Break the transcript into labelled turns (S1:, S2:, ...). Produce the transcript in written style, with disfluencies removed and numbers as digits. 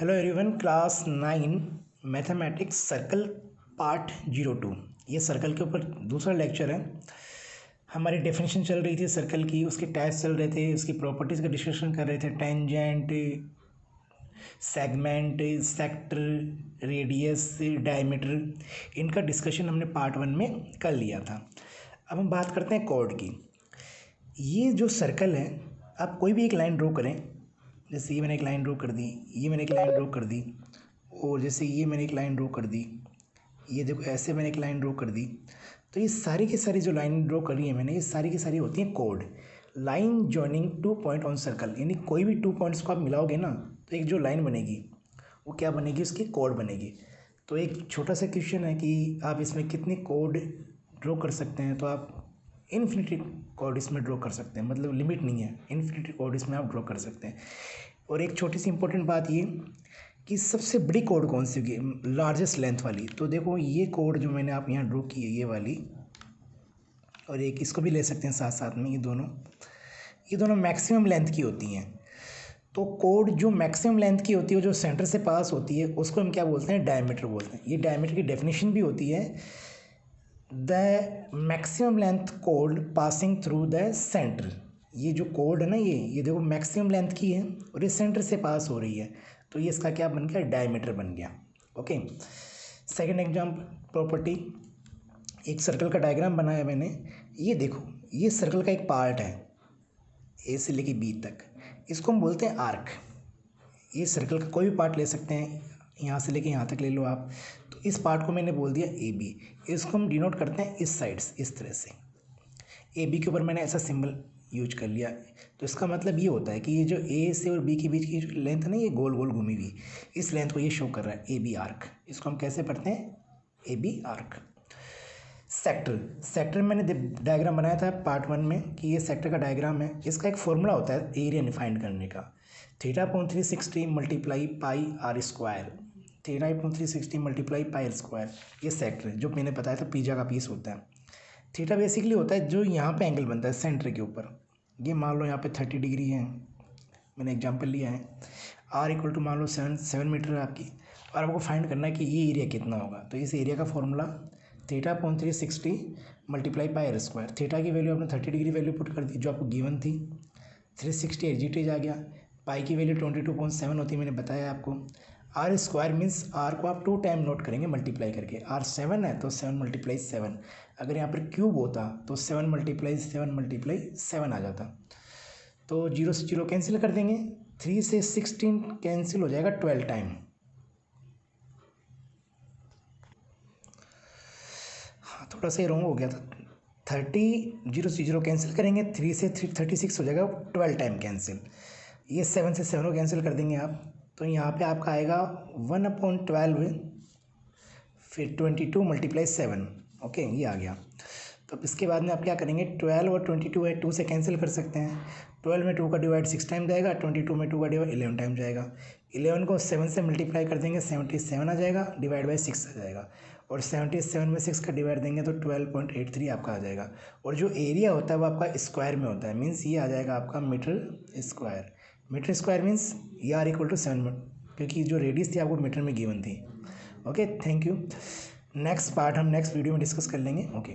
S1: Hello everyone, class 9 mathematics circle part 02। ये circle के ऊपर दूसरा लेक्चर है। हमारी डेफिनेशन चल रही थी सर्कल की, उसके टाइप्स चल रहे थे, उसकी प्रॉपर्टीज़ का डिस्कशन कर रहे थे। Tangent, segment, sector, radius, diameter, इनका डिस्कशन हमने पार्ट 1 में कर लिया था। अब हम बात करते हैं कॉर्ड की। ये जो सर्कल है, आप कोई भी एक लाइन ड्रॉ करें, जैसे ये मैंने एक लाइन ड्रॉ कर दी, ये मैंने एक लाइन ड्रॉ कर दी, और जैसे ये मैंने एक लाइन ड्रॉ कर दी, ये देखो ऐसे मैंने एक लाइन ड्रॉ कर दी। तो ये सारी की सारी जो लाइन ड्रॉ करी है मैंने, ये सारी की सारी होती हैं chord. Line joining 2 point on circle, यानी कोई भी 2 पॉइंट्स को आप मिलाओगे ना, तो एक जो लाइन बनेगी वो क्या बनेगी, उसकी कॉर्ड बनेगी। तो एक छोटा सा क्वेश्चन है कि आप इसमें कितनी कॉर्ड ड्रॉ कर सकते हैं। तो आप इन्फिनिटी कॉर्ड इसमें ड्रॉ कर सकते हैं, मतलब लिमिट नहीं है, इन्फिनिटी कॉर्ड इसमें आप ड्रॉ कर सकते हैं। और एक छोटी सी इंपॉर्टेंट बात ये कि सबसे बड़ी कॉर्ड कौन सी होगी, लार्जेस्ट लेंथ वाली। तो देखो ये कॉर्ड जो मैंने आप यहाँ ड्रॉ की है, ये वाली, और एक इसको भी ले सकते हैं साथ साथ में, ये दोनों मैक्सिमम लेंथ की होती हैं। तो कॉर्ड जो मैक्सिमम लेंथ की होती है, जो सेंटर से पास होती है, उसको हम क्या बोलते हैं, डायमीटर बोलते हैं। ये डायमीटर की डेफिनेशन भी होती है, the maximum length cord passing through the centre. ये जो कॉर्ड है ना, ये देखो मैक्सिमम लेंथ की है और ये सेंटर से पास हो रही है, तो ये इसका क्या बन गया, डायमीटर बन गया। ओके, सेकंड एग्जाम्पल प्रॉपर्टी, एक सर्कल का डायग्राम बनाया मैंने। ये देखो, ये सर्कल का एक पार्ट है, ए से लेके बी तक, इसको हम बोलते हैं आर्क। ये सर्कल का कोई भी पार्ट ले सकते हैं, यहाँ से लेके यहाँ तक ले लो आप। तो इस पार्ट को मैंने बोल दिया ए बी, इसको हम डिनोट करते हैं इस साइड से, इस तरह से। ए बी के ऊपर मैंने ऐसा सिंबल यूज कर लिया। तो इसका मतलब ये होता है कि ये जो ए से और बी के बीच की जो लेंथ है ना, ये गोल गोल घूमी हुई, इस लेंथ को ये शो कर रहा है, ए बी आर्क। इसको हम कैसे पढ़ते हैं, ए बी आर्क। सेक्टर मैंने डायग्राम बनाया था पार्ट 1 में कि ये सेक्टर का डायग्राम है। इसका एक फॉर्मूला होता है एरिया फाइंड करने का, θ/360 multiply pi R square, θ/360 multiply pi R square. ये सेक्टर है, जो मैंने बताया था पिज़्ज़ा का पीस होता है। थीटा बेसिकली होता है जो यहाँ पे एंगल बनता है सेंटर के ऊपर। ये मान लो यहाँ पे 30 डिग्री है, मैंने एग्जांपल लिया है। आर इक्वल टू मान लो 7 मीटर है आपकी, और आपको फाइंड करना है कि ये एरिया कितना होगा। तो इस एरिया का formula θ/360 multiply pi R square. Theta की वैल्यू आपने 30 डिग्री वैल्यू पुट कर दी जो आपको गिवन थी, 360 एग्जिटेज आ गया। पाई की वैल्यू 22.7 होती है, मैंने बताया आपको। आर स्क्वायर मीन्स आर को आप 2 टाइम नोट करेंगे मल्टीप्लाई करके। आर 7 है तो 7 मल्टीप्लाई 7, अगर यहाँ पर क्यूब होता तो 7 मल्टीप्लाई 7 मल्टीप्लाई 7 आ जाता। तो 0 से 0 कैंसिल कर देंगे, 3 से 16 कैंसिल हो जाएगा 12 टाइम। हाँ, थोड़ा सा रॉन्ग हो गया था। 30 0 से 0 कैंसिल करेंगे, 3 से 36 हो जाएगा 12 टाइम कैंसिल। ये 7 से 7 को कैंसिल कर देंगे आप, तो यहाँ पे आपका आएगा 1/12, फिर 22 मल्टीप्लाई 7। ओके, ये आ गया। तो अब इसके बाद में आप क्या करेंगे, 12 और 22 है, 2 से कैंसिल कर सकते हैं। 12 में 2 का डिवाइड 6 टाइम जाएगा, 22 में 2 का डिवाइड 11 टाइम जाएगा। 11 को 7 से मल्टीप्लाई कर देंगे, 77 आ जाएगा, डिवाइड बाई 6 आ जाएगा। और 77 में 6 का डिवाइड देंगे तो 12.83 आपका आ जाएगा। और जो एरिया होता है वो आपका स्क्वायर में होता है, मीन्स ये आ जाएगा आपका metre square. Metre square means ये आर इक्वल टू 7, क्योंकि जो रेडियस थी आपको मीटर में गिवन थी। Okay, thank you. Next part हम नेक्स्ट वीडियो में डिस्कस कर लेंगे। ओके।